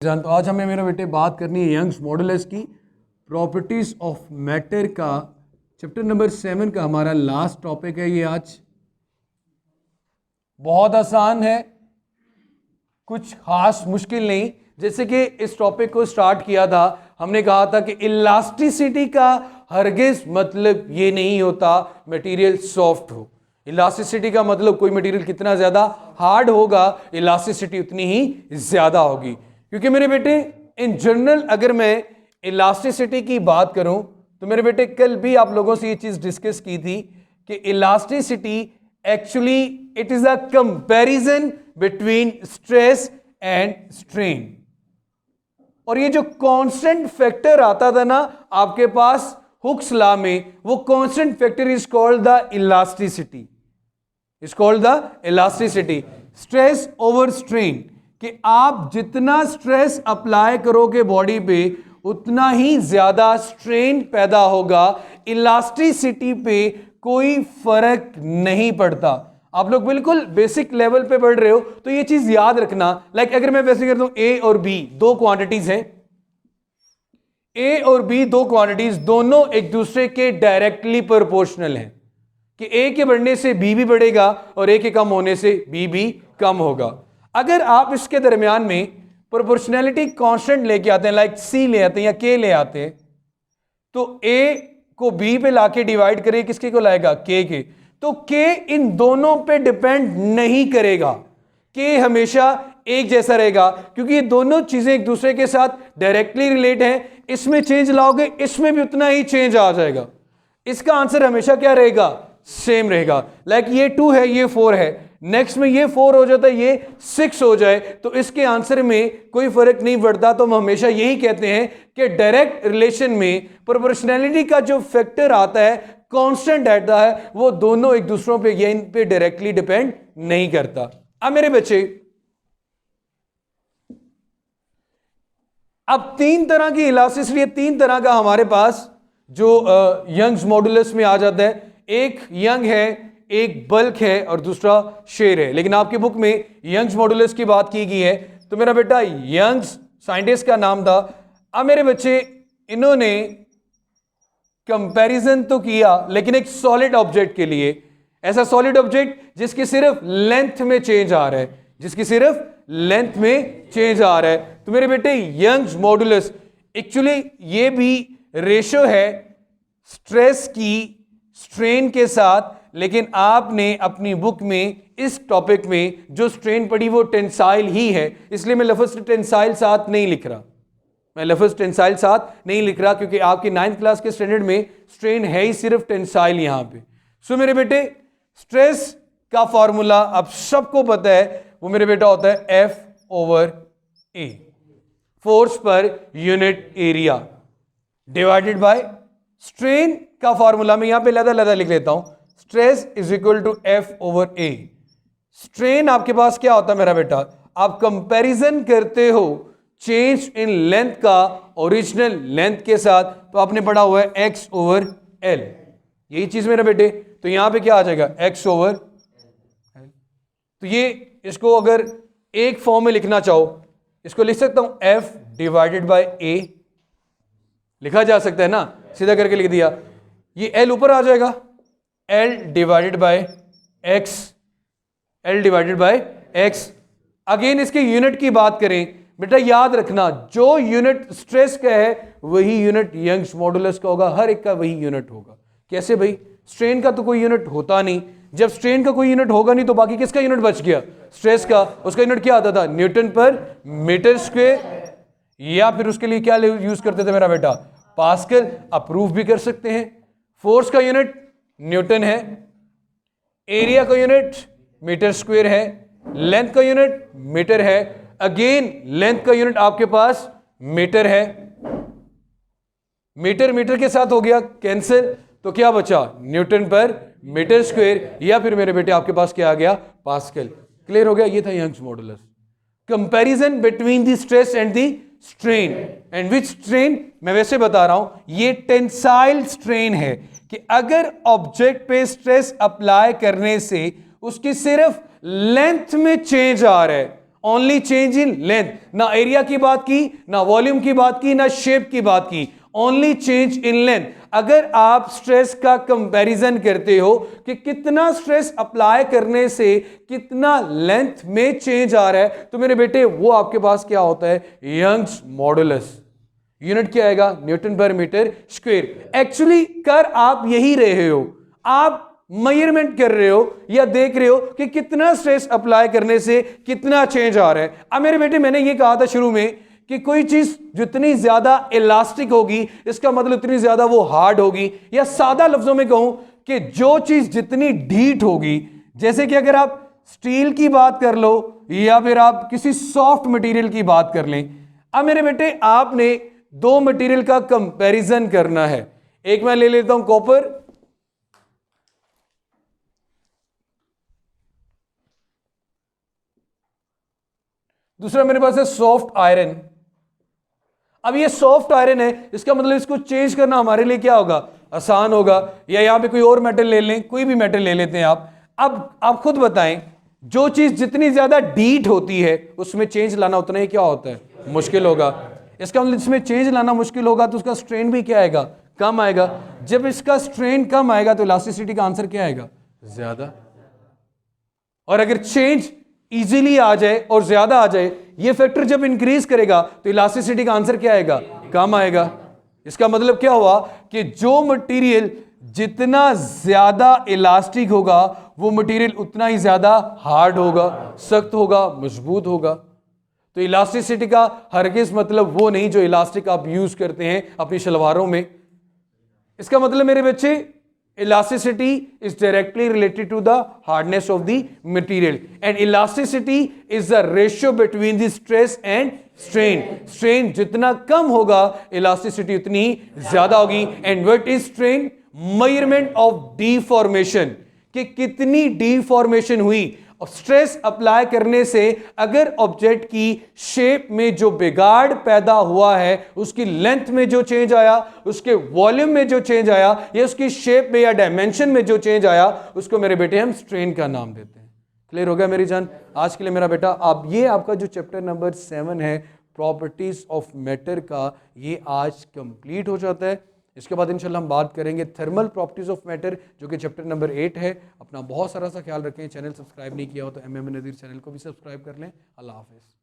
तो आज हमें मेरे बेटे बात करनी है यंग्स मॉडुलस की प्रॉपर्टीज ऑफ मैटर का चैप्टर नंबर 7 का हमारा लास्ट टॉपिक है ये आज। बहुत आसान है, कुछ खास मुश्किल नहीं। जैसे कि इस टॉपिक को स्टार्ट किया था, हमने कहा था कि इलास्टिसिटी का हरगिज मतलब ये नहीं होता मटेरियल सॉफ्ट हो। इलास्टिसिटी का मतलब कोई मटेरियल कितना ज्यादा हार्ड होगा, इलास्टिसिटी उतनी ही ज्यादा होगी। क्योंकि मेरे बेटे इन जनरल अगर मैं इलास्टिसिटी की बात करूं तो मेरे बेटे कल भी आप लोगों से ये चीज डिस्कस की थी कि elasticity actually it is a comparison between stress and strain. और ये जो कांस्टेंट फैक्टर आता था ना आपके पास हुक्स लॉ में, वो constant factor is called the elasticity, is called the elasticity. Stress over strain, कि आप जितना स्ट्रेस अप्लाई करोगे बॉडी पे उतना ही ज्यादा स्ट्रेन पैदा होगा। इलास्टिसिटी पे कोई फर्क नहीं पड़ता। आप लोग बिल्कुल बेसिक लेवल पे पढ़ रहे हो तो ये चीज याद रखना। लाइक अगर मैं वैसे करता हूं ए और बी दो क्वांटिटीज हैं, ए और बी दो क्वांटिटीज दोनों एक दूसरे के डायरेक्टली प्रोपोर्शनल हैं कि ए के बढ़ने से बी भी बढ़ेगा और ए के कम होने से बी भी कम होगा। अगर आप इसके दरमियान में प्रोपोर्शनैलिटी कांस्टेंट लेके आते हैं, लाइक सी ले आते हैं या के ले आते हैं, तो ए को बी पे लाके डिवाइड करें, किसके को लाएगा, के। तो के इन दोनों पे डिपेंड नहीं करेगा, के हमेशा एक जैसा रहेगा क्योंकि ये दोनों चीजें एक दूसरे के साथ डायरेक्टली रिलेट हैं। इसमें चेंज लाओगे इसमें भी उतना ही चेंज आ जाएगा। इसका आंसर हमेशा क्या रहेगा, सेम रहेगा। लाइक ये 2 है ये 4 है, नेक्स्ट में ये 4 हो जाता है ये 6 हो जाए तो इसके आंसर में कोई फर्क नहीं पड़ता। तो हम हमेशा यही कहते हैं कि डायरेक्ट रिलेशन में प्रोपोर्शनैलिटी का जो फैक्टर आता है, कांस्टेंट आता है, वो दोनों एक दूसरों पे या इन पे डायरेक्टली डिपेंड नहीं करता। अब मेरे बच्चे, अब 3 तरह की इलास्टिसिटी, 3 तरह का हमारे पास जो यंग्स मॉडुलस में आ जाता है। एक यंग है, एक बल्क है और दूसरा शेयर है। लेकिन आपकी बुक में यंग्स मॉडुलस की बात की गई है तो मेरा बेटा यंग्स साइंटिस्ट का नाम था। अब मेरे बच्चे इन्होंने कंपैरिजन तो किया लेकिन एक सॉलिड ऑब्जेक्ट के लिए, ऐसा सॉलिड ऑब्जेक्ट जिसकी सिर्फ लेंथ में चेंज आ रहा है, जिसकी सिर्फ लेंथ में चेंज आ रहा है। तो मेरे बेटे यंग्स मॉडुलस एक्चुअली ये भी रेशो है स्ट्रेस की स्ट्रेन के साथ, लेकिन आपने अपनी बुक में इस टॉपिक में जो स्ट्रेन पढ़ी वो टेंसाइल ही है, इसलिए मैं लफ्ज टेंसाइल साथ नहीं लिख रहा, मैं लफ्ज टेंसाइल साथ नहीं लिख रहा क्योंकि आपकी 9th क्लास के स्टैंडर्ड में स्ट्रेन है ही सिर्फ टेंसाइल यहां पे। सो मेरे बेटे स्ट्रेस का फॉर्मूला अब सबको पता है, वो मेरे बेटा होता है F/A, force per unit area divided by strain का फॉर्मूला मैं यहां पे लदा लिख लेता हूं, stress is equal to F/A। Strain आपके पास क्या होता है मेरा बेटा, आप कंपैरिजन करते हो चेंज इन लेंथ का ओरिजिनल लेंथ के साथ, तो आपने पढ़ा हुआ है X/L, यही चीज मेरे बेटे। तो यहां पे क्या आ जाएगा, X/L। तो ये इसको अगर एक फॉर्म में लिखना चाहो, इसको लिख सकता हूं F/A, लिखा जा सकता है ना, सीधा करके लिख दिया। ये L ऊपर आ जाएगा, L/X, L/X। अगेन इसके यूनिट की बात करें बेटा, याद रखना जो यूनिट स्ट्रेस का है वही यूनिट यंग्स मॉडुलस का होगा, हर एक का वही यूनिट होगा। कैसे भाई, स्ट्रेन का तो कोई यूनिट होता नहीं, जब स्ट्रेन का कोई यूनिट होगा नहीं तो बाकी किसका यूनिट बच गया, स्ट्रेस का। उसका यूनिट क्या आता था, न्यूटन पर मीटर स्क्वायर, या फिर उसके लिए क्या यूज करते थे मेरा बेटा, पास्कल। अप्रूव भी कर सकते हैं। फोर्स का यूनिट न्यूटन है, एरिया का यूनिट मीटर स्क्वायर है, लेंथ का यूनिट मीटर है, अगेन लेंथ का यूनिट आपके पास मीटर है। मीटर मीटर के साथ हो गया कैंसिल, तो क्या बचा, न्यूटन पर मीटर स्क्वायर, या फिर मेरे बेटे आपके पास क्या आ गया, पास्कल। क्लियर हो गया, ये था Young's modulus, comparison between the stress and the strain. And which strain, मैं वैसे बता रहा हूं, ये टेंसाइल स्ट्रेन है कि अगर ऑब्जेक्ट पे स्ट्रेस अप्लाई करने से उसकी सिर्फ लेंथ में चेंज आ रहा है ओनली चेंज इन लेंथ, ना एरिया की बात की, ना वॉल्यूम की बात की, ना शेप की बात की, ओनली चेंज इन लेंथ। अगर आप स्ट्रेस का कंपैरिजन करते हो कि कितना स्ट्रेस अप्लाई करने से कितना लेंथ में चेंज आ रहा है, तो मेरे बेटे वो आपके पास क्या होता है, यंग्स मॉडुलस। यूनिट क्या आएगा, न्यूटन पर मीटर स्क्वायर। एक्चुअली कर आप यही रहे हो, आप मेजरमेंट कर रहे हो या देख रहे हो कि कितना स्ट्रेस अप्लाई करने से कितना चेंज आ रहा है। अब मेरे बेटे मैंने ये कहा था शुरू में कि कोई चीज जितनी ज्यादा इलास्टिक होगी इसका मतलब उतनी ज्यादा वो हार्ड होगी, या सादा लफ्जों में कहूं कि जो चीज जितनी ढीठ होगी, जैसे कि अगर आप स्टील की बात कर लो या फिर आप किसी सॉफ्ट मटेरियल की बात कर लें। अब मेरे बेटे आपने दो मटेरियल का कंपैरिजन करना है। एक मैं ले लेता हूं कॉपर, दूसरा मेरे पास है सॉफ्ट आयरन। अब ये सॉफ्ट आयरन है, इसका मतलब इसको चेंज करना हमारे लिए क्या होगा, आसान होगा। या यहां पे कोई और मेटल ले लें, कोई भी मेटल ले लेते हैं आप। अब आप खुद बताएं, जो चीज जितनी ज्यादा डीट होती है उसमें चेंज लाना उतना ही क्या होता है, मुश्किल होगा। इसका मतलब इसमें चेंज लाना मुश्किल होगा तो उसका स्ट्रेन भी क्या आएगा, कम आएगा। जब इसका स्ट्रेन कम आएगा तो इलास्टिसिटी का आंसर क्या आएगा, ज्यादा। और अगर चेंज इजीली आ जाए और ज्यादा आ जाए, ये फैक्टर जब इंक्रीज करेगा तो इलास्टिसिटी का आंसर क्या आएगा, कम आएगा। इसका मतलब क्या हुआ कि जो मटेरियल जितना ज्यादा इलास्टिक होगा वो मटेरियल उतना ही ज्यादा हार्ड होगा, सख्त होगा, मजबूत होगा। तो इलास्टिसिटी का हरगिज मतलब वो नहीं जो इलास्टिक आप यूज करते हैं अपनी शलवारों में। इसका मतलब मेरे बच्चे, elasticity is directly related to the hardness of the material, and elasticity is the ratio between the stress and strain. Strain जितना कम होगा elasticity उतनी ज्यादा होगी। and what is strain? measurement of deformation, कि कितनी डिफॉर्मेशन हुई स्ट्रेस अप्लाई करने से। अगर ऑब्जेक्ट की शेप में जो बिगाड़ पैदा हुआ है, उसकी लेंथ में जो चेंज आया, उसके वॉल्यूम में जो चेंज आया, या उसकी शेप में या डायमेंशन में जो चेंज आया, उसको मेरे बेटे हम स्ट्रेन का नाम देते हैं। क्लियर हो गया मेरी जान? आज के लिए मेरा बेटा अब ये आपका जो चैप्टर नंबर 7 है प्रॉपर्टीज ऑफ मैटर का, ये आज कंप्लीट हो जाता है। इसके बाद इंशाल्लाह हम बात करेंगे थर्मल प्रॉपर्टीज ऑफ मैटर, जो कि चैप्टर नंबर 8 है। अपना बहुत सारा सा ख्याल रखें। चैनल सब्सक्राइब नहीं किया हो तो MM नज़ीर चैनल को भी सब्सक्राइब कर लें। अल्लाह हाफिज़।